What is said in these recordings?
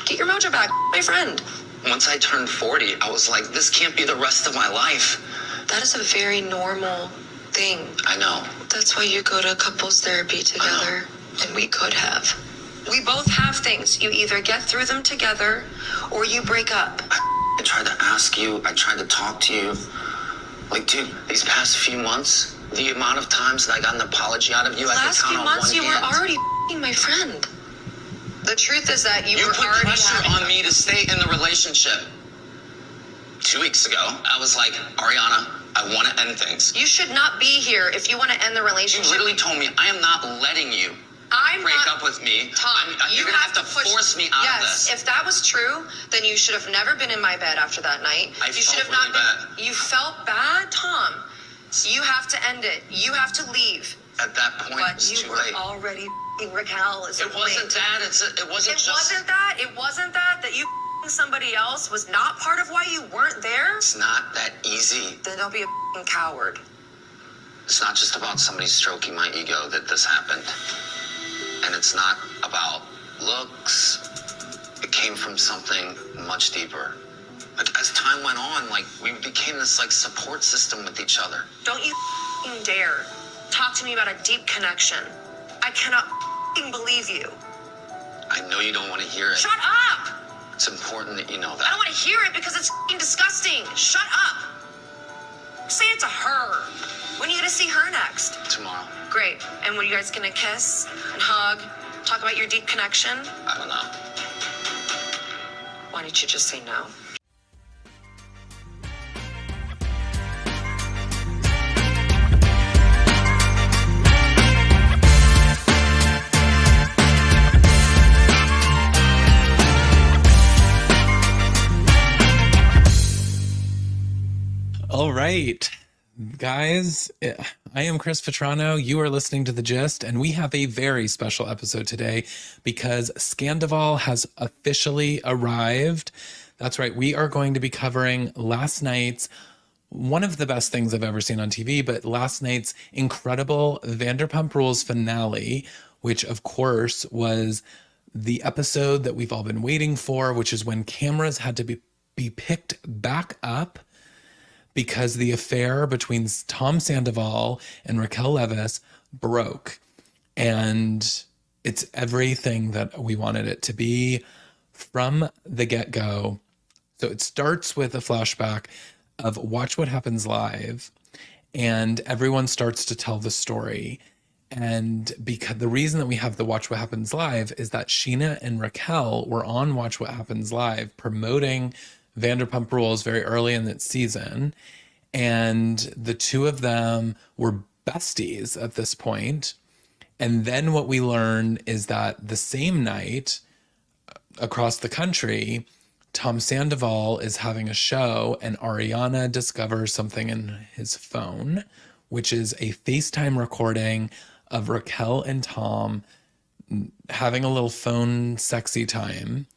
Get your mojo back, my friend. Once I turned 40, I was like, this can't be the rest of my life. That is a very normal thing. I know. That's why you go to couples therapy together. And we could have. We both have things. You either get through them together or you break up. I tried to ask you. I tried to talk to you. Like, dude, these past few months, the amount of times that I got an apology out of you, I could count on one hand. Last few months, you were already my friend. The truth is that you were already... You put pressure on me to stay in the relationship. 2 weeks ago, I was like, Ariana, I want to end things. You should not be here if you want to end the relationship. You literally told me, I am not letting you break up with me. Tom, you're going to have to force me out of this. Yes, if that was true, then you should have never been in my bed after that night. You should have not been. You felt bad, Tom. You have to end it. You have to leave. At that point, it's too late. But you were already Raquel. It wasn't that. It wasn't that. It wasn't that you somebody else was not part of why you weren't there. It's not that easy. Then don't be a coward. It's not just about somebody stroking my ego that this happened. And it's not about looks. It came from something much deeper. Like, as time went on, like, we became this, like, support system with each other. Don't you dare talk to me about a deep connection. I cannot believe you. I know you don't want to hear it. Shut up! It's important that you know that. I don't want to hear it because it's disgusting. Shut up. Say it to her. When are you going to see her next? Tomorrow. Great. And when are you guys going to kiss and hug? Talk about your deep connection? I don't know. Why don't you just say no? All right, guys, I am Chris Petrano. You are listening to The Gist, and we have a very special episode today because Scandoval has officially arrived. That's right. We are going to be covering last night's, one of the best things I've ever seen on TV, but last night's incredible Vanderpump Rules finale, which of course was the episode that we've all been waiting for, which is when cameras had to be picked back up because the affair between Tom Sandoval and Raquel Leviss broke. And it's everything that we wanted it to be from the get-go. So it starts with a flashback of Watch What Happens Live, and everyone starts to tell the story. And because the reason that we have the Watch What Happens Live is that Sheena and Raquel were on Watch What Happens Live promoting Vanderpump Rules very early in that season, and the two of them were besties at this point. And then what we learn is that the same night across the country, Tom Sandoval is having a show and Ariana discovers something in his phone, which is a FaceTime recording of Raquel and Tom having a little phone sexy time.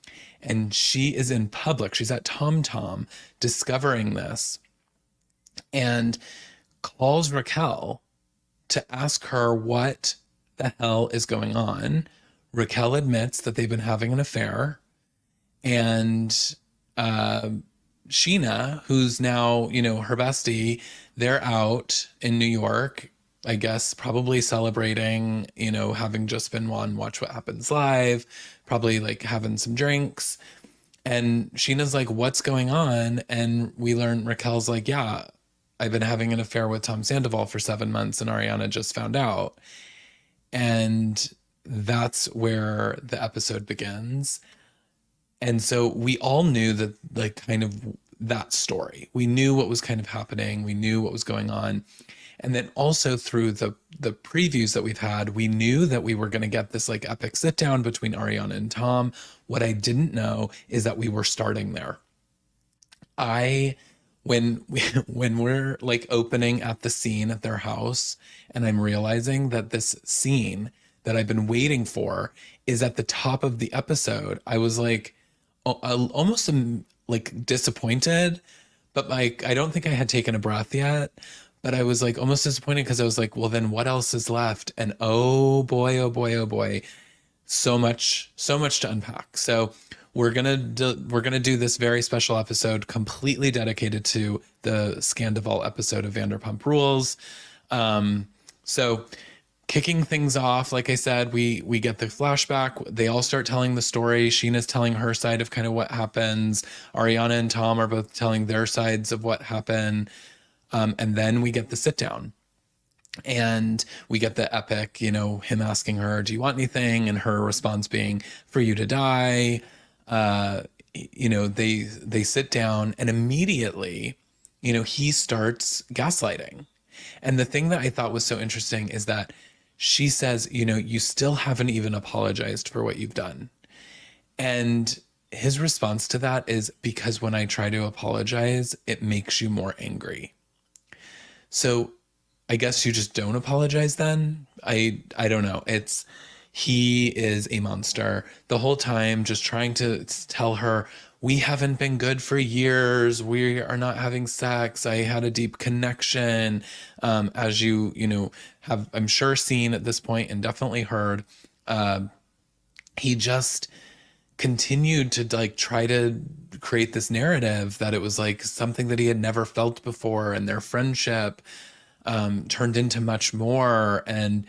And she is in public. She's at Tom Tom discovering this and calls Raquel to ask her what the hell is going on. Raquel admits that they've been having an affair. And Sheena, who's now, her bestie, they're out in New York, I guess, probably celebrating, having just been on Watch What Happens Live, probably like having some drinks. And Sheena's like, what's going on? And we learn Raquel's like, yeah, I've been having an affair with Tom Sandoval for 7 months and Ariana just found out. And that's where the episode begins. And so we all knew that, like, kind of that story. We knew what was kind of happening. We knew what was going on. And then also through the previews that we've had, we knew that we were going to get this like epic sit down between Ariana and Tom. What I didn't know is that we were starting there. When we're like opening at the scene at their house, and I'm realizing that this scene that I've been waiting for is at the top of the episode, I was like, almost like disappointed, but like, I don't think I had taken a breath yet. But I was like almost disappointed because I was like, well, then what else is left? And oh boy, oh boy, oh boy, so much to unpack. So we're gonna do this very special episode completely dedicated to the Scandoval episode of Vanderpump Rules. So kicking things off, like I said, we get the flashback. They all start telling the story. Sheena's telling her side of kind of what happens. Ariana and Tom are both telling their sides of what happened. And then we get the sit down. And we get the epic, him asking her, "Do you want anything?" And her response being, "For you to die." They sit down, and immediately, he starts gaslighting. And the thing that I thought was so interesting is that she says, "You still haven't even apologized for what you've done." And his response to that is, "Because when I try to apologize, it makes you more angry." So I guess you just don't apologize then? I don't know. He is a monster the whole time, just trying to tell her, "We haven't been good for years. We are not having sex. I had a deep connection." As have, I'm sure, seen at this point and definitely heard, he just continued to like try to create this narrative that it was like something that he had never felt before, and their friendship turned into much more. And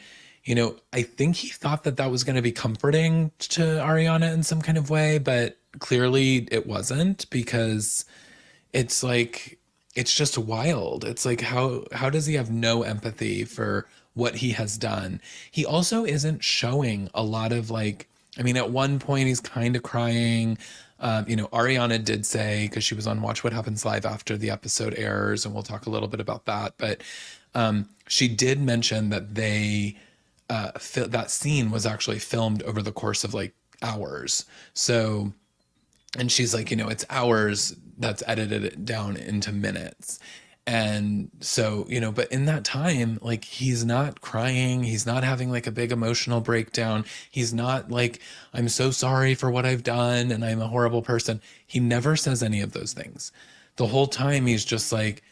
I think he thought that that was going to be comforting to Ariana in some kind of way, but clearly it wasn't, because it's like, it's just wild. It's like, how does he have no empathy for what he has done? He also isn't showing a lot of like, I mean, at one point he's kind of crying. Ariana did say, because she was on Watch What Happens Live after the episode airs, and we'll talk a little bit about that, but she did mention that that scene was actually filmed over the course of like hours. So, and she's like, it's hours that's edited it down into minutes. And so, but in that time, like, he's not crying. He's not having like a big emotional breakdown. He's not like, "I'm so sorry for what I've done and I'm a horrible person." He never says any of those things. The whole time he's just like,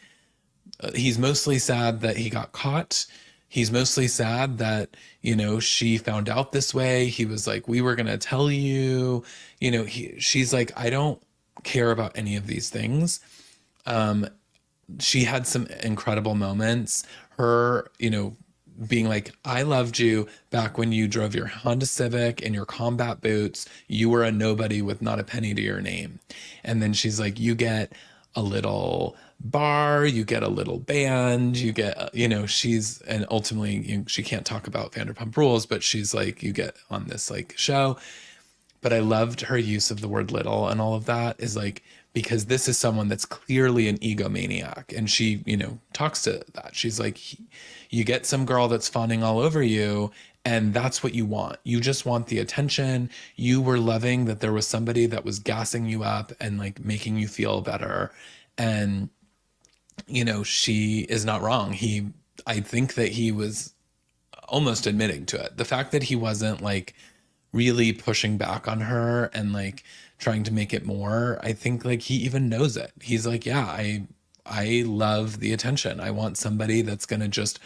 he's mostly sad that he got caught. He's mostly sad that, she found out this way. He was like, "We were going to tell you," she's like, "I don't care about any of these things." She had some incredible moments. Her, being like, "I loved you back when you drove your Honda Civic in your combat boots. You were a nobody with not a penny to your name." And then she's like, "You get a little bar, you get a little band, you get, and ultimately she can't talk about Vanderpump Rules, but she's like, "You get on this like show." But I loved her use of the word "little" and all of that, is like, because this is someone that's clearly an egomaniac. And she, talks to that. She's like, "You get some girl that's fawning all over you, and that's what you want. You just want the attention. You were loving that there was somebody that was gassing you up and like making you feel better." And, she is not wrong. I think that he was almost admitting to it. The fact that he wasn't like really pushing back on her and like trying to make it more, I think like he even knows it. He's like, "Yeah, I love the attention. I want somebody that's going to just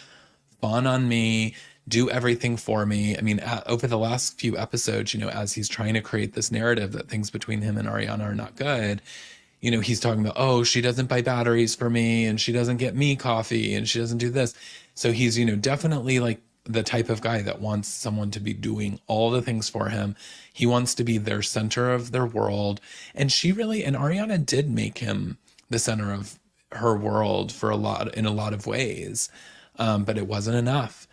fawn on me, do everything for me." I mean, over the last few episodes, as he's trying to create this narrative that things between him and Ariana are not good, he's talking about, "Oh, she doesn't buy batteries for me, and she doesn't get me coffee, and she doesn't do this." So he's, definitely like the type of guy that wants someone to be doing all the things for him. He wants to be their center of their world. And Ariana did make him the center of her world in a lot of ways. But it wasn't enough.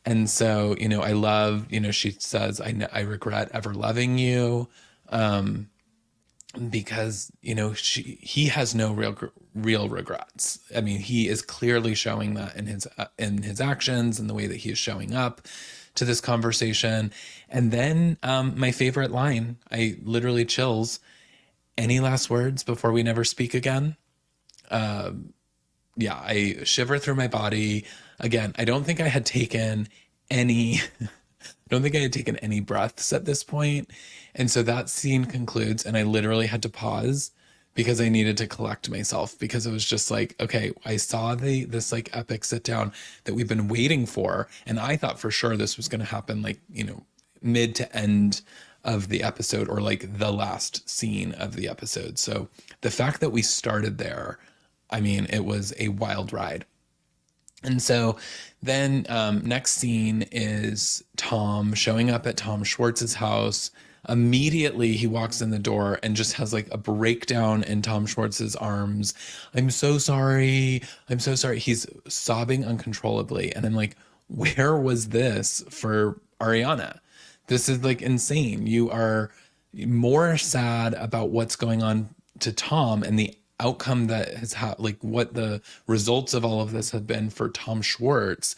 And so, I love, she says, I regret ever loving you." Because he has no real regrets. I mean, he is clearly showing that in his actions and the way that he is showing up to this conversation. And then my favorite line, I literally chills. "Any last words before we never speak again?" Yeah, I shiver through my body. Again, I don't think I had taken any I don't think I had taken any breaths at this point. And so that scene concludes, and I literally had to pause because I needed to collect myself, because it was just like, okay, I saw this like epic sit down that we've been waiting for, and I thought for sure this was going to happen like, mid to end of the episode, or like the last scene of the episode. So the fact that we started there, I mean, it was a wild ride. And so then next scene is Tom showing up at Tom Schwartz's house. Immediately he walks in the door and just has like a breakdown in Tom Schwartz's arms. I'm so sorry. I'm so sorry. He's sobbing uncontrollably. And I'm like, where was this for Ariana? This is like insane. You are more sad about what's going on to Tom and the outcome that has like what the results of all of this have been for Tom Schwartz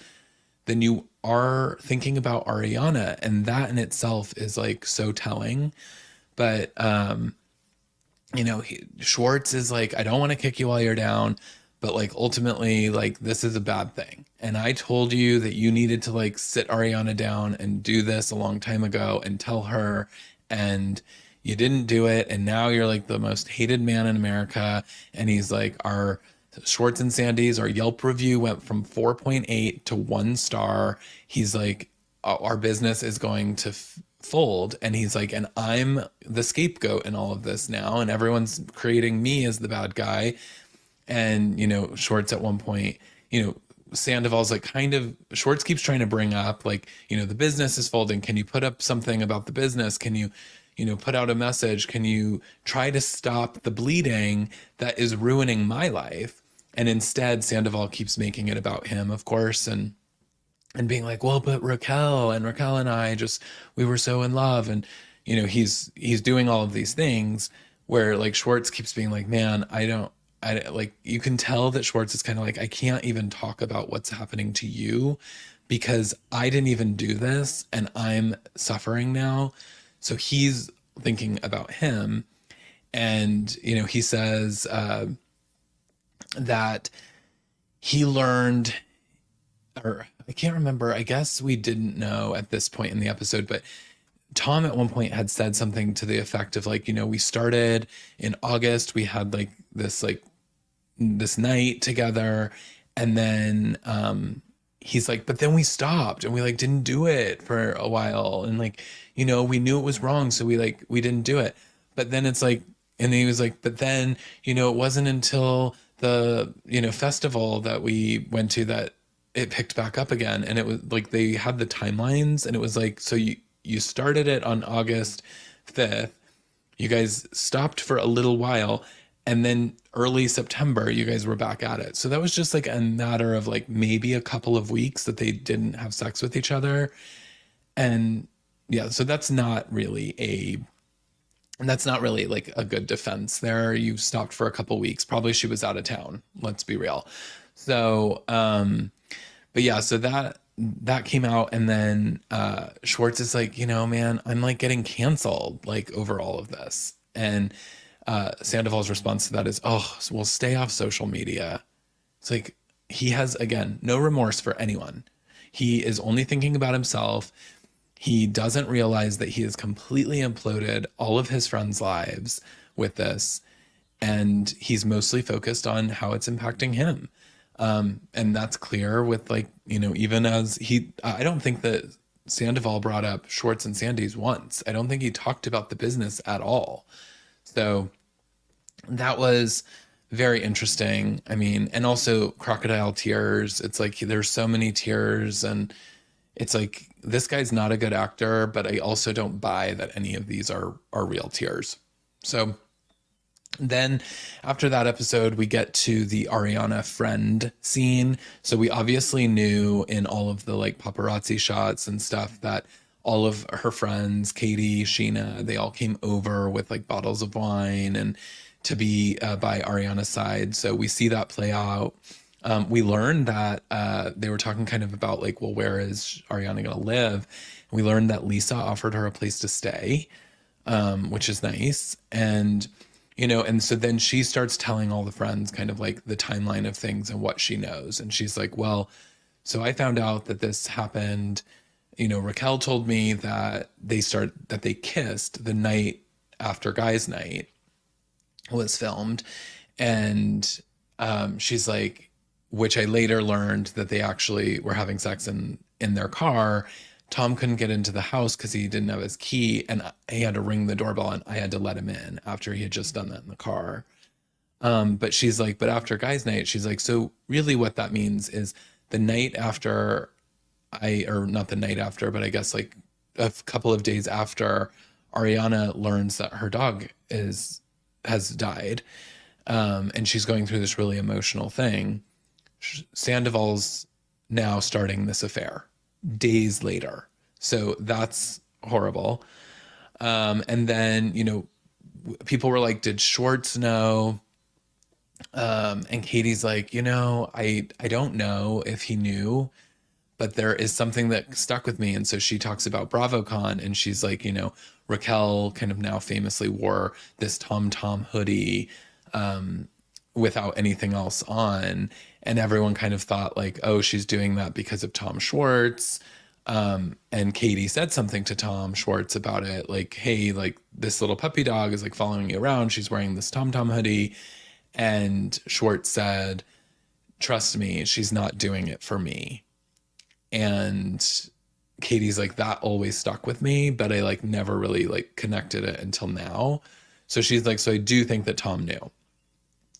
than you are thinking about Ariana. And that in itself is like so telling. But Schwartz is like, I don't want to kick you while you're down, but like ultimately, like this is a bad thing. And I told you that you needed to like sit Ariana down and do this a long time ago and tell her, and you didn't do it. And now you're like the most hated man in America. And he's like, our Schwartz and Sandy's, our Yelp review went from 4.8 to 1 star. He's like, our business is going to fold. And he's like, and I'm the scapegoat in all of this now. And everyone's creating me as the bad guy. And, Schwartz at one point, Sandoval's like Schwartz keeps trying to bring up like, the business is folding. Can you put up something about the business? Can you, put out a message? Can you try to stop the bleeding that is ruining my life? And instead, Sandoval keeps making it about him, of course, and being like, well, but Raquel and I we were so in love. And, he's doing all of these things where like Schwartz keeps being like, man, I like, you can tell that Schwartz is kind of like, I can't even talk about what's happening to you because I didn't even do this and I'm suffering now. So he's thinking about him. And, he says that he learned, or I can't remember, I guess we didn't know at this point in the episode, but Tom at one point had said something to the effect of like, we started in August, we had like this night together. And then he's like, but then we stopped and we like didn't do it for a while. And like, we knew it was wrong. So we didn't do it. But then it's like, and he was like, but then, it wasn't until the, festival that we went to that it picked back up again. And it was like, they had the timelines and it was like, so you started it on August 5th. You guys stopped for a little while. And then early September, you guys were back at it. So that was just like a matter of like maybe a couple of weeks that they didn't have sex with each other. And yeah, so that's not really like a good defense there. You stopped for a couple weeks. Probably she was out of town. Let's be real. So, but yeah, so that came out. And then Schwartz is like, man, I'm like getting canceled like over all of this. And Sandoval's response to that is, oh, so we'll stay off social media. It's like he has, again, no remorse for anyone. He is only thinking about himself. He doesn't realize that he has completely imploded all of his friends' lives with this. And he's mostly focused on how it's impacting him. And that's clear with like, even as I don't think that Sandoval brought up Schwartz and Sandy's once. I don't think he talked about the business at all. So that was very interesting. I mean, and also crocodile tears. It's like there's so many tears, and it's like this guy's not a good actor, but I also don't buy that any of these are real tears. So then after that episode, we get to the Ariana friend scene. So we obviously knew in all of the like paparazzi shots and stuff that all of her friends, Katie, Sheena, they all came over with like bottles of wine and to be by Ariana's side. So we see that play out. We learned that they were talking kind of about like, well, where is Ariana going to live? And we learned that Lisa offered her a place to stay, which is nice. And, and so then she starts telling all the friends kind of like the timeline of things and what she knows. And she's like, well, so I found out that this happened. Raquel told me that they kissed the night after guys' night was filmed. And she's like, which I later learned that they actually were having sex in their car Tom couldn't get into the house because he didn't have his key, and he had to ring the doorbell, and I had to let him in after he had just done that in the car. But she's like, but after guys' night, she's like, so really what that means is the night after or not the night after, but I guess like a couple of days after Ariana learns that her dog has died, and she's going through this really emotional thing. Sandoval's now starting this affair days later. So that's horrible. And then, people were like, did Schwartz know? And Katie's like, I don't know if he knew, but there is something that stuck with me. And so she talks about BravoCon, and she's like, Raquel kind of now famously wore this Tom Tom hoodie without anything else on. And everyone kind of thought like, oh, she's doing that because of Tom Schwartz. And Katie said something to Tom Schwartz about it, like, hey, like this little puppy dog is like following you around. She's wearing this Tom Tom hoodie. And Schwartz said, trust me, she's not doing it for me. And Katie's like, that always stuck with me, but I like never really like connected it until now. So she's like, so I do think that Tom knew.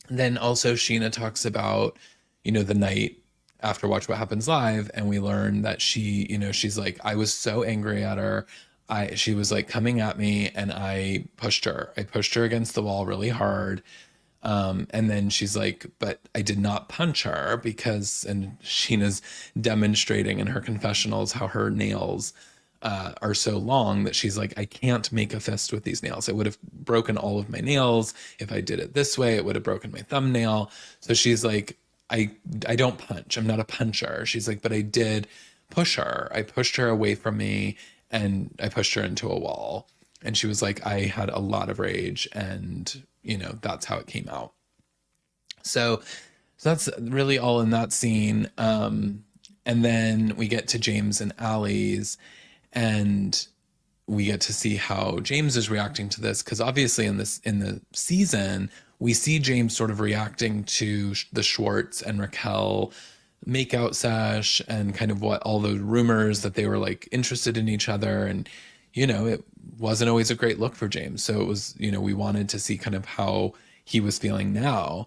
Then also Sheena talks about, the night after Watch What Happens Live, and we learn that she's like, I was so angry at her. She was like coming at me, and I pushed her. I pushed her against the wall really hard. And then she's like, but I did not punch her because, and Sheena's demonstrating in her confessionals how her nails are so long that she's like, I can't make a fist with these nails. It would have broken all of my nails. If I did it this way, it would have broken my thumbnail. So she's like, I don't punch. I'm not a puncher. She's like, but I did push her. I pushed her away from me, and I pushed her into a wall. And she was like, I had a lot of rage, and that's how it came out. So that's really all in that scene. And then we get to James and Allie's, and we get to see how James is reacting to this, because obviously in the season we see James sort of reacting to the Schwartz and Raquel makeout sesh, and kind of what all the rumors that they were like interested in each other, and it wasn't always a great look for James. So it was, we wanted to see kind of how he was feeling now.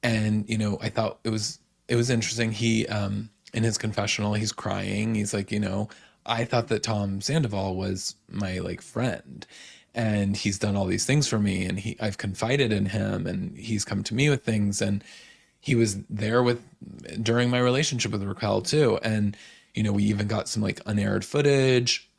And I thought it was interesting. He in his confessional, he's crying. He's like, I thought that Tom Sandoval was my like friend, and he's done all these things for me, and I've confided in him, and he's come to me with things, and he was there during my relationship with Raquel too. And we even got some like unaired footage,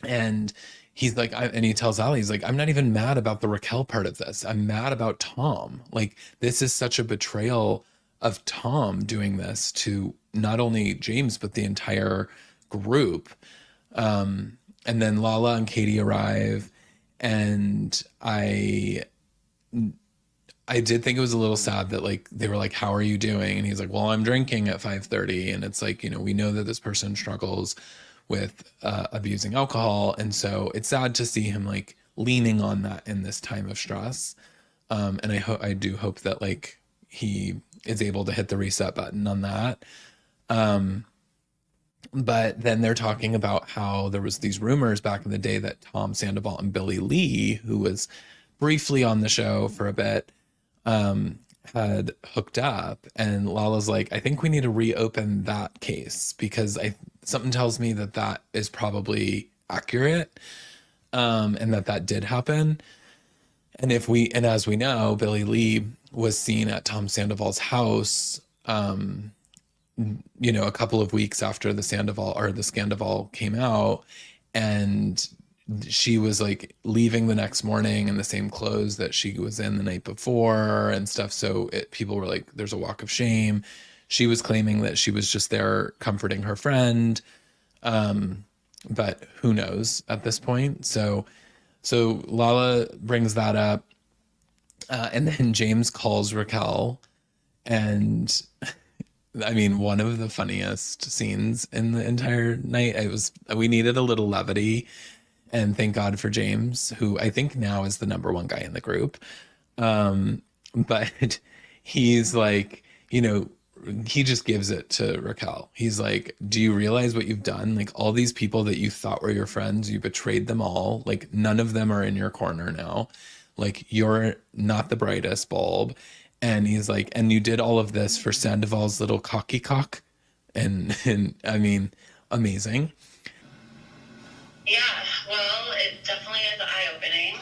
and he's like, and he tells Allie, he's like, I'm not even mad about the Raquel part of this. I'm mad about Tom. Like, this is such a betrayal of Tom doing this to not only James, but the entire group. And then Lala and Katie arrive, and I did think it was a little sad that like they were like, how are you doing? And he's like, well, I'm drinking at 5:30. And it's like, we know that this person struggles with abusing alcohol, and so it's sad to see him like leaning on that in this time of stress. And I do hope that like he is able to hit the reset button on that. But then they're talking about how there was these rumors back in the day that Tom Sandoval and Billy Lee, who was briefly on the show for a bit, had hooked up. And Lala's like, I think we need to reopen that case, because something tells me that is probably accurate, and that did happen. And as we know, Billy Lee was seen at Tom Sandoval's house, a couple of weeks after the Scandoval came out, and she was like leaving the next morning in the same clothes that she was in the night before and stuff. So people were like, there's a walk of shame. She was claiming that she was just there comforting her friend. But who knows at this point? So Lala brings that up. And then James calls Raquel, and I mean, one of the funniest scenes in the entire night. We needed a little levity, and thank God for James, who I think now is the number one guy in the group. But he's like, he just gives it to Raquel. He's like, do you realize what you've done? Like all these people that you thought were your friends, you betrayed them all. Like none of them are in your corner now. Like you're not the brightest bulb. And he's like, and you did all of this for Sandoval's little cocky cock. And I mean, amazing. Yeah, well, it definitely is eye-opening.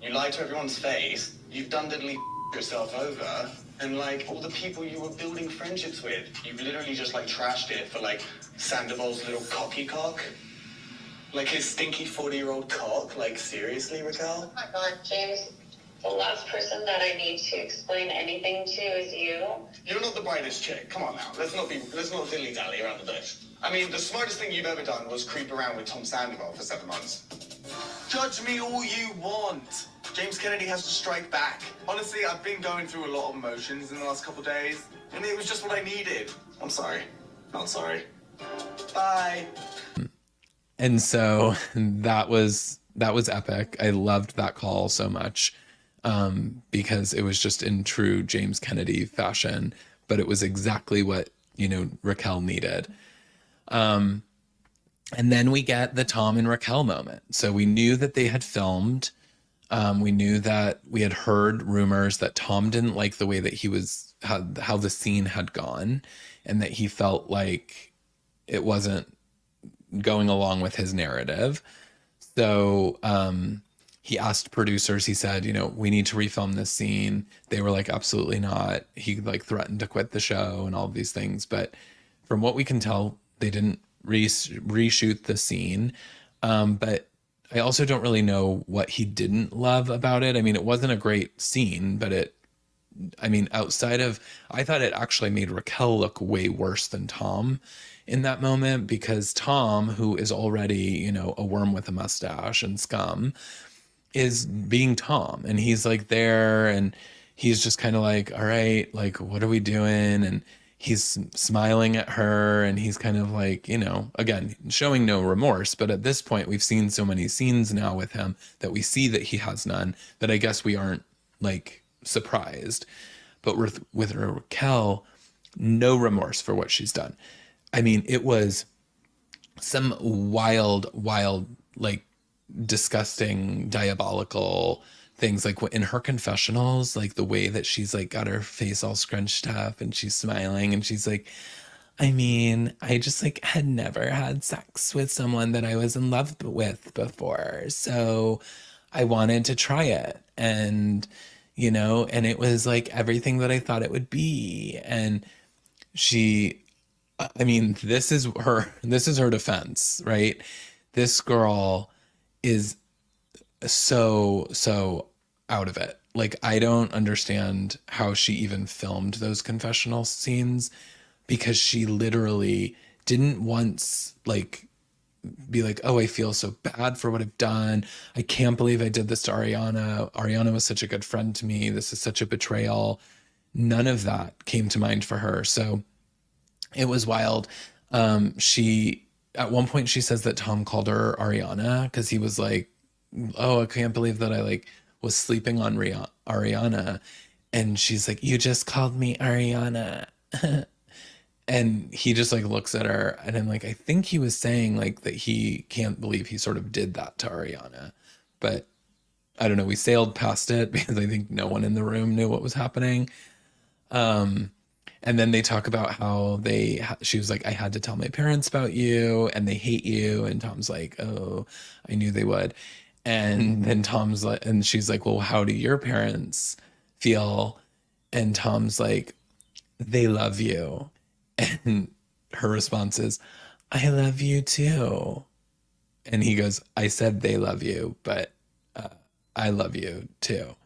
You lied to everyone's face. You've done diddly yourself over. And like all the people you were building friendships with, you've literally just like trashed it for like Sandoval's little cocky cock. Like his stinky 40-year-old cock. Like seriously, Raquel? Oh my God, James, the last person that I need to explain anything to is you. You're not the brightest chick. Come on now. Let's not dilly-dally around the bush. I mean, the smartest thing you've ever done was creep around with Tom Sandoval for 7 months. Judge me all you want. James Kennedy has to strike back. Honestly, I've been going through a lot of emotions in the last couple days, and it was just what I needed. I'm sorry. Not sorry. Bye. And so that was epic. I loved that call so much, because it was just in true James Kennedy fashion, but it was exactly what, Raquel needed. And then we get the Tom and Raquel moment. So we knew that they had filmed. We knew that we had heard rumors that Tom didn't like the way that how the scene had gone, and that he felt like it wasn't going along with his narrative. So he asked producers, he said, we need to refilm this scene. They were like, absolutely not. He like threatened to quit the show and all of these things. But from what we can tell, they didn't reshoot the scene. But I also don't really know what he didn't love about it. I mean, it wasn't a great scene, but outside of, I thought it actually made Raquel look way worse than Tom in that moment, because Tom, who is already, a worm with a mustache and scum, is being Tom. And he's like there and he's just kind of like, all right, like, what are we doing? And he's smiling at her and he's kind of like, again, showing no remorse. But at this point, we've seen so many scenes now with him that we see that he has none, that I guess we aren't like surprised. But with Raquel, no remorse for what she's done. I mean, it was some wild, like disgusting, diabolical things. Like in her confessionals, like the way that she's like got her face all scrunched up and she's smiling and she's like, I mean, I just like had never had sex with someone that I was in love with before. So I wanted to try it. And, and it was like everything that I thought it would be. And this is her defense, right? This girl is so out of it. Like, I don't understand how she even filmed those confessional scenes, because she literally didn't once like be like, oh, I feel so bad for what I've done. I can't believe I did this to Ariana. Ariana was such a good friend to me. This is such a betrayal. None of that came to mind for her. So it was wild. At one point she says that Tom called her Ariana because he was like, oh, I can't believe that I like was sleeping on Ariana. And she's like, you just called me Ariana. And he just like looks at her and I'm like, I think he was saying like that he can't believe he sort of did that to Ariana. But I don't know. We sailed past it because I think no one in the room knew what was happening. And then they talk about how she was like, I had to tell my parents about you and they hate you. And Tom's like, oh, I knew they would. And then Tom's like, and she's like, well, how do your parents feel? And Tom's like, they love you. And her response is, I love you too. And he goes, I said they love you, but I love you too.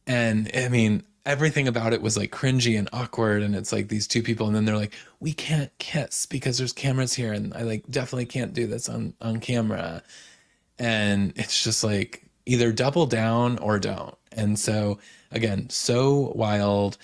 And I mean, everything about it was like cringy and awkward. And it's like these two people. And then they're like, we can't kiss because there's cameras here. And I like definitely can't do this on camera. And it's just like either double down or don't. And so again, so wild.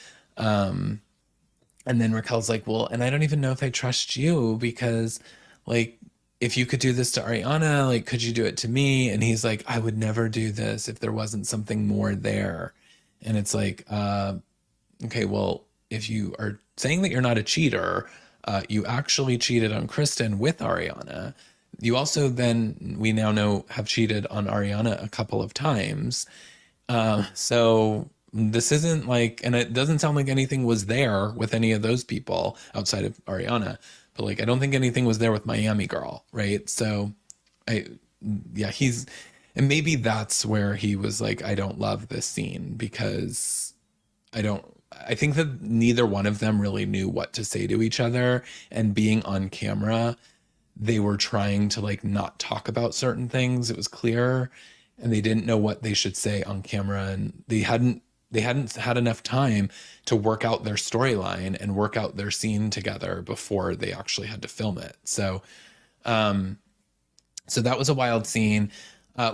And then Raquel's like, well, and I don't even know if I trust you because like, if you could do this to Ariana, like, could you do it to me? And he's like, I would never do this if there wasn't something more there. And it's like, okay, well, if you are saying that you're not a cheater, you actually cheated on Kristen with Ariana. You also then, we now know, have cheated on Ariana a couple of times. So this isn't like, and it doesn't sound like anything was there with any of those people outside of Ariana, but like, I don't think anything was there with Miami Girl, right? So I, yeah, and maybe that's where he was like, I don't love this scene because I don't, I think that neither one of them really knew what to say to each other. And being on camera, they were trying to like not talk about certain things. It was clear, and they didn't know what they should say on camera, and they hadn't had enough time to work out their storyline and work out their scene together before they actually had to film it. So that was a wild scene.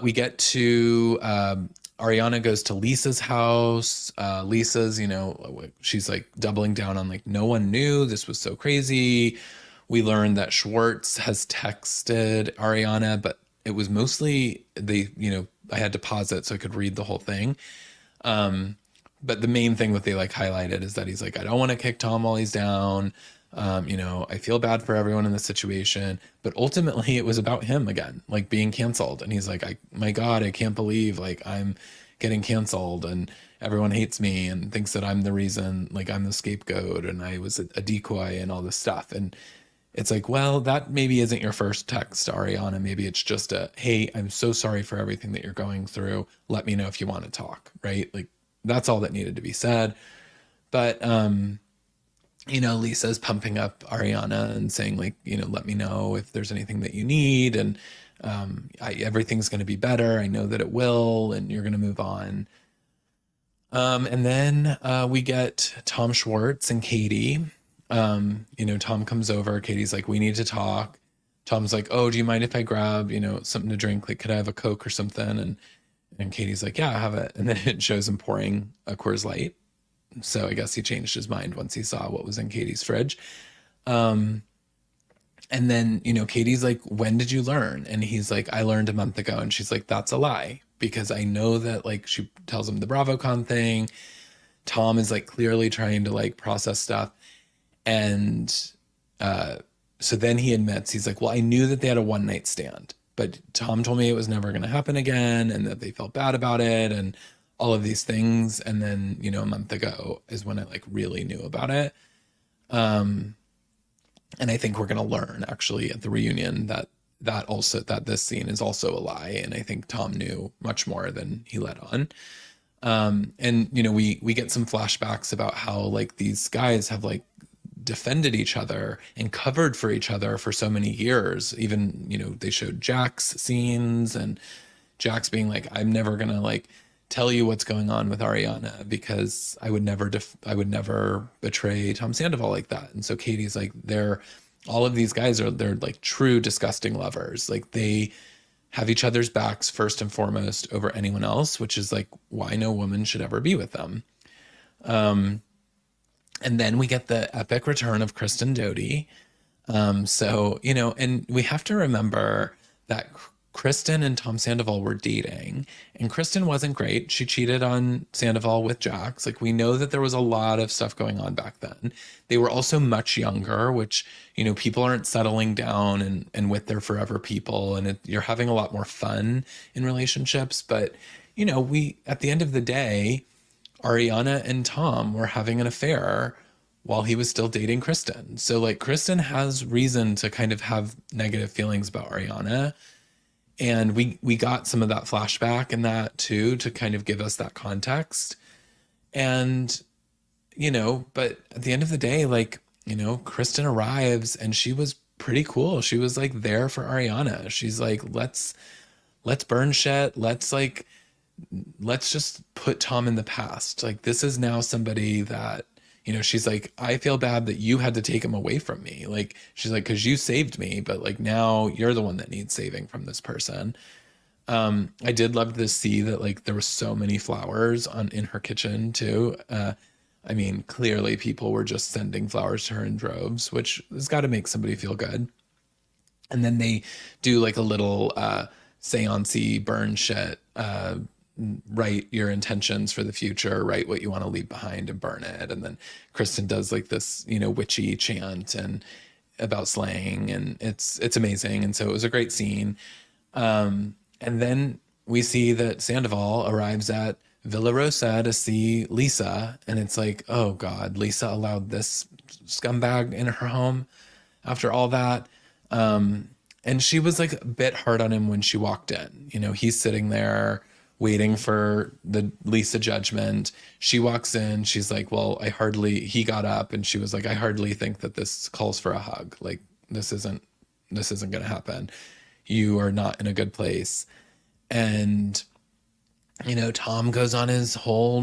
We get to Ariana goes to Lisa's house. Lisa's, she's like doubling down on like, no one knew this was so crazy. We learned that Schwartz has texted Ariana, but it was mostly I had to pause it so I could read the whole thing. But the main thing that they like highlighted is that he's like, I don't want to kick Tom while he's down. I feel bad for everyone in this situation, but ultimately it was about him again, like being canceled. And he's like, my God, I can't believe like I'm getting canceled and everyone hates me and thinks that I'm the reason, like I'm the scapegoat and I was a decoy and all this stuff. And it's like, well, that maybe isn't your first text to Ariana. Maybe it's just hey, I'm so sorry for everything that you're going through. Let me know if you want to talk, right? Like that's all that needed to be said. But, Lisa's pumping up Ariana and saying like, let me know if there's anything that you need. And everything's going to be better. I know that it will, and you're going to move on. And then we get Tom Schwartz and Katie. Tom comes over. Katie's like, we need to talk. Tom's like, oh, do you mind if I grab, something to drink? Like, could I have a Coke or something? And Katie's like, yeah, have it. And then it shows him pouring a Coors Light. So I guess he changed his mind once he saw what was in Katie's fridge. And then, Katie's like, when did you learn? And he's like, I learned a month ago. And she's like, that's a lie, because I know that, like, she tells him the BravoCon thing. Tom is like clearly trying to like process stuff. And so then he admits, he's like, well, I knew that they had a one night stand, but Tom told me it was never going to happen again and that they felt bad about it and all of these things. And then, a month ago is when I like really knew about it. And I think we're going to learn actually at the reunion that this scene is also a lie. And I think Tom knew much more than he let on. And we get some flashbacks about how like these guys have like defended each other and covered for each other for so many years. Even, they showed Jack's scenes and Jack's being like, I'm never going to like tell you what's going on with Ariana because I would never betray Tom Sandoval like that. And so Katie's like, all of these guys they're like true disgusting lovers. Like they have each other's backs first and foremost over anyone else, which is like why no woman should ever be with them. And then we get the epic return of Kristen Doty. And we have to remember that Kristen and Tom Sandoval were dating, and Kristen wasn't great. She cheated on Sandoval with Jax. Like, we know that there was a lot of stuff going on back then. They were also much younger, which, people aren't settling down and with their forever people, and you're having a lot more fun in relationships. But, at the end of the day, Ariana and Tom were having an affair while he was still dating Kristen. So like Kristen has reason to kind of have negative feelings about Ariana. And we got some of that flashback in that too, to kind of give us that context. And, but at the end of the day, like, Kristen arrives and she was pretty cool. She was like there for Ariana. She's like, let's burn shit. Let's just put Tom in the past. Like, this is now somebody that, she's like, I feel bad that you had to take him away from me. Like, she's like, because you saved me, but like now you're the one that needs saving from this person. I did love to see that like there were so many flowers in her kitchen too. I mean, clearly people were just sending flowers to her in droves, which has got to make somebody feel good. And then they do like a little seance-y burn shit write your intentions for the future, write what you want to leave behind and burn it. And then Kristen does like this, witchy chant and about slaying, and it's amazing. And so it was a great scene. And then we see that Sandoval arrives at Villa Rosa to see Lisa, and it's like, oh God, Lisa allowed this scumbag in her home after all that. And she was like a bit hard on him when she walked in. He's sitting there waiting for the Lisa judgment. She walks in, she's like, well, he got up and she was like, I hardly think that this calls for a hug. Like, this isn't going to happen. You are not in a good place. And, Tom goes on his whole,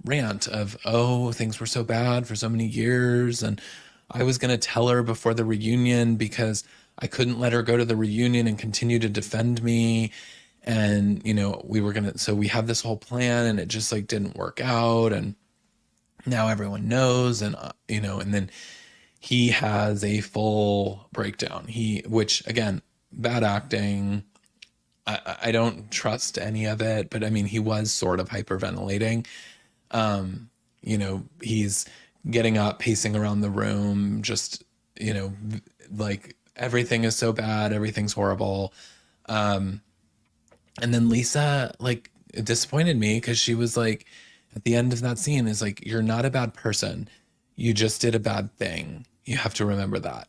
rant of, oh, things were so bad for so many years. And I was going to tell her before the reunion because I couldn't let her go to the reunion and continue to defend me. And, so we have this whole plan and it just like didn't work out. And now everyone knows. And, and then he has a full breakdown. Which again, bad acting. I don't trust any of it, but I mean, he was sort of hyperventilating. He's getting up, pacing around the room, just, like everything is so bad, everything's horrible. And then Lisa, like, it disappointed me because she was like, at the end of that scene, is like, you're not a bad person. You just did a bad thing. You have to remember that.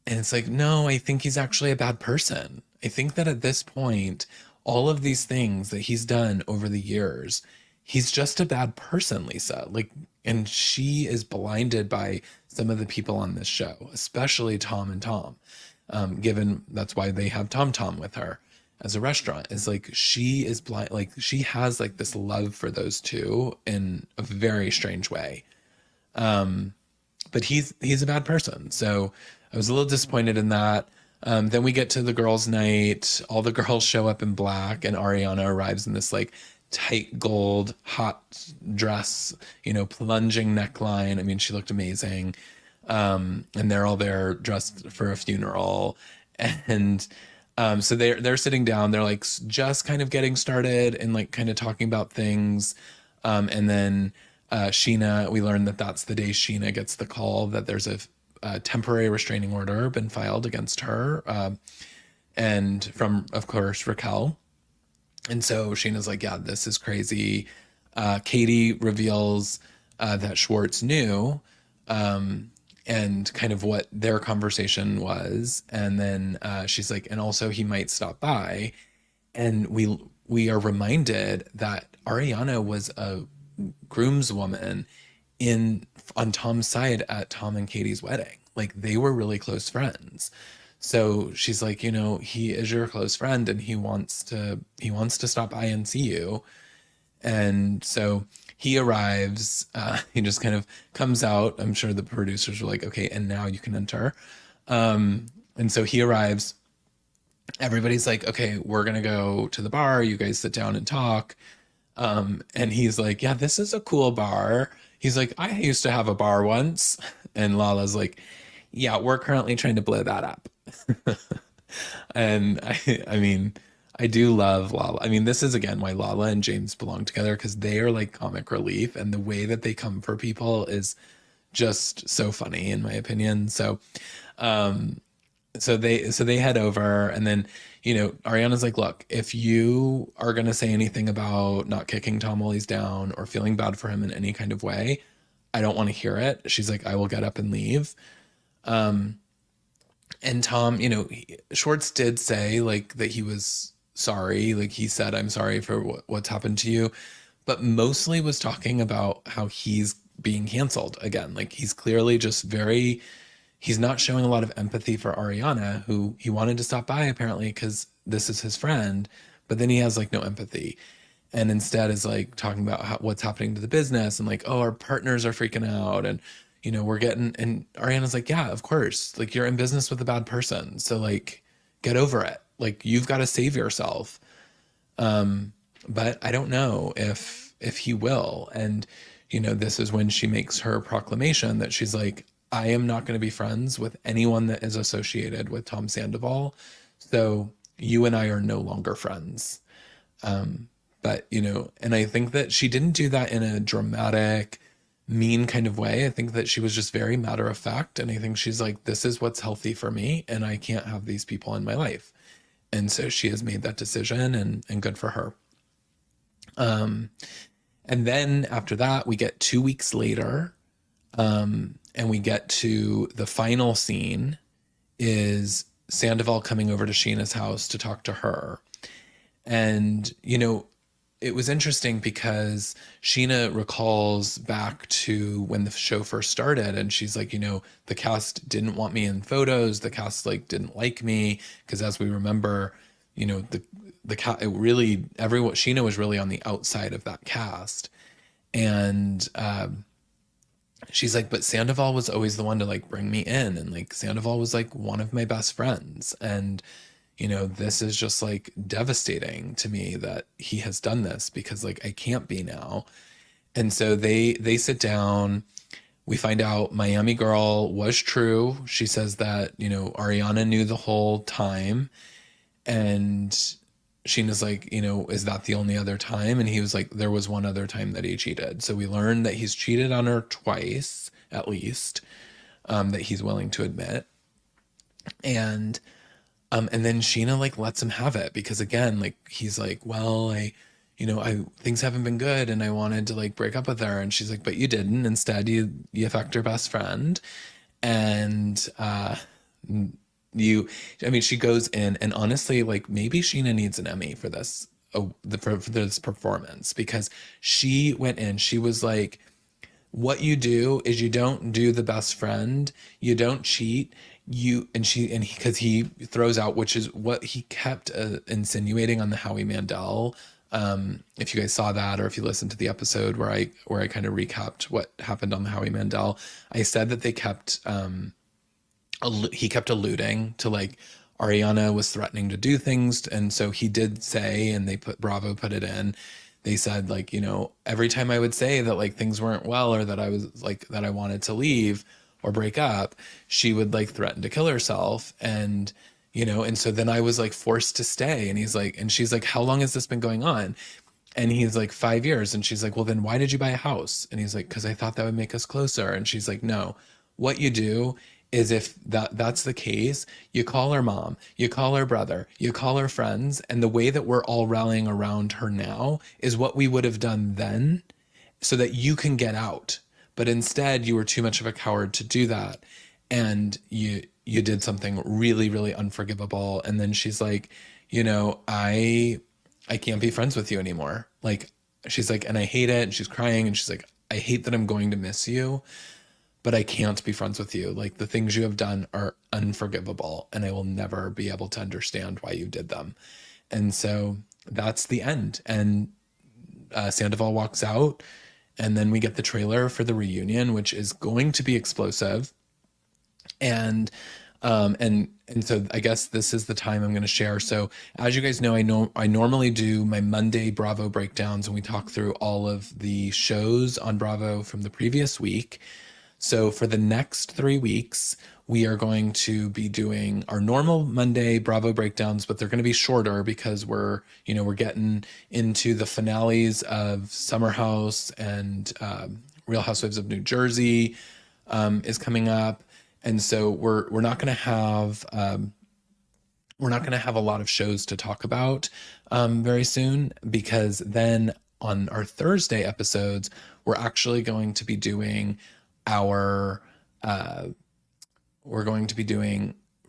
And it's like, no, I think he's actually a bad person. I think that at this point, all of these things that he's done over the years, he's just a bad person, Lisa. Like, and she is blinded by some of the people on this show, especially Tom and Tom. Given that's why they have Tom Tom with her as a restaurant, is like she is blind, like she has like this love for those two in a very strange way. But he's a bad person. So I was a little disappointed in that. Then we get to the girls' night. All the girls show up in black, and Ariana arrives in this like tight gold hot dress, plunging neckline. I mean, she looked amazing. And they're all there dressed for a funeral. And so they're sitting down. They're like just kind of getting started and like kind of talking about things. And then Sheena, we learn that that's the day Sheena gets the call that there's a temporary restraining order been filed against her, and from, of course, Raquel. And so Sheena's like, yeah, this is crazy. Katie reveals that Schwartz knew, and kind of what their conversation was. And then she's like, and also he might stop by. And we are reminded that Ariana was a groomswoman on Tom's side at Tom and Katie's wedding. Like, they were really close friends. So she's like, he is your close friend and he wants to stop by and see you. And so he arrives, he just kind of comes out. I'm sure the producers were like, okay, and now you can enter. And so he arrives. Everybody's like, okay, we're going to go to the bar. You guys sit down and talk. And he's like, yeah, this is a cool bar. He's like, I used to have a bar once. And Lala's like, yeah, we're currently trying to blow that up. And I mean, I do love Lala. I mean, this is again why Lala and James belong together, because they are like comic relief, and the way that they come for people is just so funny, in my opinion. So, so they head over, and then Ariana's like, look, if you are gonna say anything about not kicking Tom while he's down or feeling bad for him in any kind of way, I don't want to hear it. She's like, I will get up and leave. And Tom, Schwartz did say like that he was sorry. Like, he said, I'm sorry for what's happened to you, but mostly was talking about how he's being canceled again. Like, he's clearly just he's not showing a lot of empathy for Ariana, who he wanted to stop by apparently because this is his friend, but then he has like no empathy. And instead is like talking about what's happening to the business and like, oh, our partners are freaking out. And, we're getting, and Ariana's like, yeah, of course. Like, you're in business with a bad person. So like, get over it. Like, you've got to save yourself. But I don't know if he will. And, this is when she makes her proclamation that she's like, I am not going to be friends with anyone that is associated with Tom Sandoval. So you and I are no longer friends. But, and I think that she didn't do that in a dramatic, mean kind of way. I think that she was just very matter of fact. And I think she's like, this is what's healthy for me, and I can't have these people in my life. And so she has made that decision, and good for her. And then after that, we get 2 weeks later, and we get to the final scene is Sandoval coming over to Sheena's house to talk to her. And, it was interesting because Sheena recalls back to when the show first started, and she's like, the cast didn't want me in photos. The cast like didn't like me because, as we remember, the cast, it really, everyone, Sheena was really on the outside of that cast. And she's like, but Sandoval was always the one to like bring me in, and like Sandoval was like one of my best friends, and this is just like devastating to me that he has done this, because like I can't be now. And so they sit down. We find out Miami Girl was true. She says that, Ariana knew the whole time. And Sheena's like, is that the only other time? And he was like, there was one other time that he cheated. So we learned that he's cheated on her twice, at least, that he's willing to admit. And then Sheena like lets him have it, because again, like he's like, well, I things haven't been good, and I wanted to like break up with her. And she's like, but you didn't. Instead, you fucked her best friend. And she goes in, and honestly, like maybe Sheena needs an Emmy for this, for this performance, because she went in, she was like, what you do is you don't do the best friend, you don't cheat, because he throws out, which is what he kept insinuating on the Howie Mandel. If you guys saw that, or if you listened to the episode where I kind of recapped what happened on the Howie Mandel, I said that he kept alluding to like Ariana was threatening to do things. And so he did say, and Bravo put it in, they said like, every time I would say that like things weren't well, or that I was like, that I wanted to leave or break up, she would like threaten to kill herself. And, and so then I was like forced to stay. And she's like, how long has this been going on? And he's like, 5 years. And she's like, well, then why did you buy a house? And he's like, because I thought that would make us closer. And she's like, no, what you do is, if that's the case, you call her mom, you call her brother, you call her friends. And the way that we're all rallying around her now is what we would have done then, so that you can get out. But instead, you were too much of a coward to do that. And you did something really, really unforgivable. And then she's like, I can't be friends with you anymore. Like, she's like, and I hate it. And she's crying, and she's like, I hate that I'm going to miss you, but I can't be friends with you. Like, the things you have done are unforgivable, and I will never be able to understand why you did them. And so that's the end. And Sandoval walks out, and then we get the trailer for the reunion, which is going to be explosive. And so I guess this is the time I'm going to share. So as you guys know, I normally do my Monday Bravo breakdowns, and we talk through all of the shows on Bravo from the previous week. So for the next 3 weeks, we are going to be doing our normal Monday Bravo breakdowns, but they're going to be shorter because we're getting into the finales of Summer House, and Real Housewives of New Jersey is coming up. And so we're not going to have a lot of shows to talk about very soon, because then on our Thursday episodes, we're actually going to be doing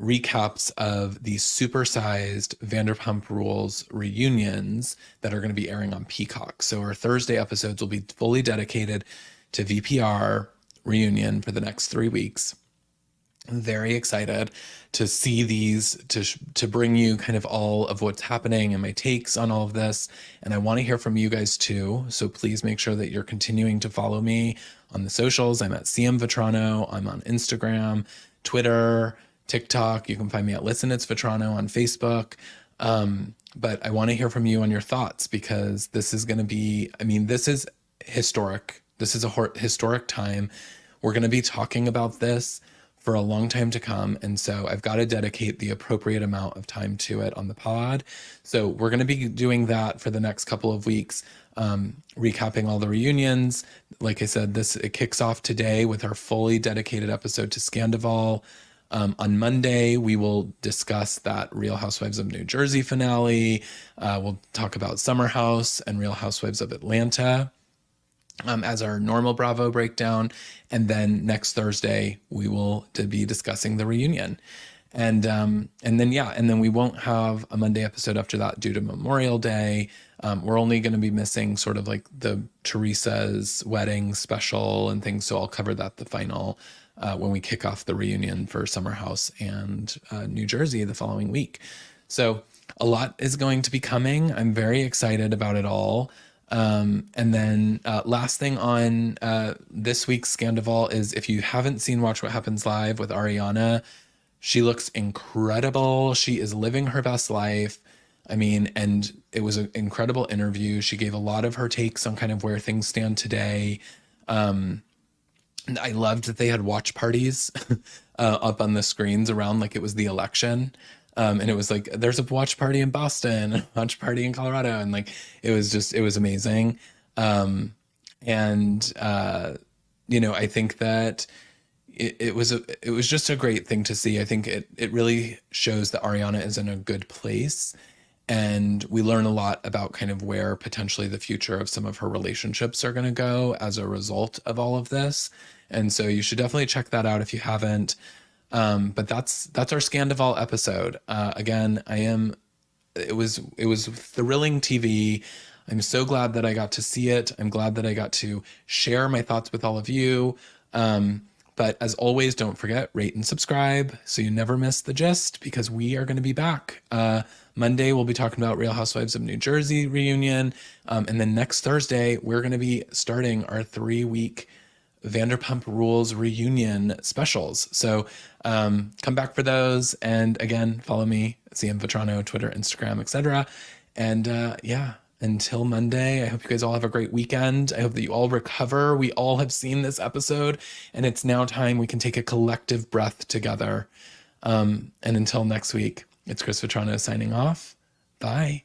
recaps of the supersized Vanderpump Rules reunions that are going to be airing on Peacock. So our Thursday episodes will be fully dedicated to VPR reunion for the next 3 weeks. I'm very excited to see these, to bring you kind of all of what's happening and my takes on all of this. And I want to hear from you guys too. So please make sure that you're continuing to follow me on the socials. I'm at CM Vetrano. I'm on Instagram, Twitter, TikTok. You can find me at Listen It's Vetrano on Facebook. But I want to hear from you on your thoughts, because this is going to be, this is historic. This is a historic time. We're going to be talking about this for a long time to come. And so I've got to dedicate the appropriate amount of time to it on the pod. So we're going to be doing that for the next couple of weeks, recapping all the reunions. Like I said, it kicks off today with our fully dedicated episode to Scandoval. On Monday, we will discuss that Real Housewives of New Jersey finale. We'll talk about Summer House and Real Housewives of Atlanta as our normal Bravo breakdown. And then next Thursday, we will be discussing the reunion. And then we won't have a Monday episode after that due to Memorial Day. We're only going to be missing sort of like the Teresa's wedding special and things. So I'll cover that the final when we kick off the reunion for Summer House and New Jersey the following week. So a lot is going to be coming. I'm very excited about it all. And then last thing on this week's Scandoval is, if you haven't seen Watch What Happens Live with Ariana, she looks incredible. She is living her best life. I mean, and it was an incredible interview. She gave a lot of her takes on kind of where things stand today. And I loved that they had watch parties up on the screens around like it was the election. And it was like, there's a watch party in Boston, a watch party in Colorado. And like, it was amazing. I think that it was just a great thing to see. I think it really shows that Ariana is in a good place. And we learn a lot about kind of where potentially the future of some of her relationships are going to go as a result of all of this. And so you should definitely check that out if you haven't. But that's our Scandoval episode. Again, it was thrilling TV. I'm so glad that I got to see it. I'm glad that I got to share my thoughts with all of you. But as always, don't forget, rate and subscribe so you never miss the gist, because we are going to be back. Monday, we'll be talking about Real Housewives of New Jersey reunion. And then next Thursday, we're going to be starting our 3-week Vanderpump Rules reunion specials. So come back for those. And again, follow me, CM Vetrano, Twitter, Instagram, etc. And until Monday, I hope you guys all have a great weekend. I hope that you all recover. We all have seen this episode, and it's now time we can take a collective breath together. And until next week, it's Chris Vetrano signing off. Bye.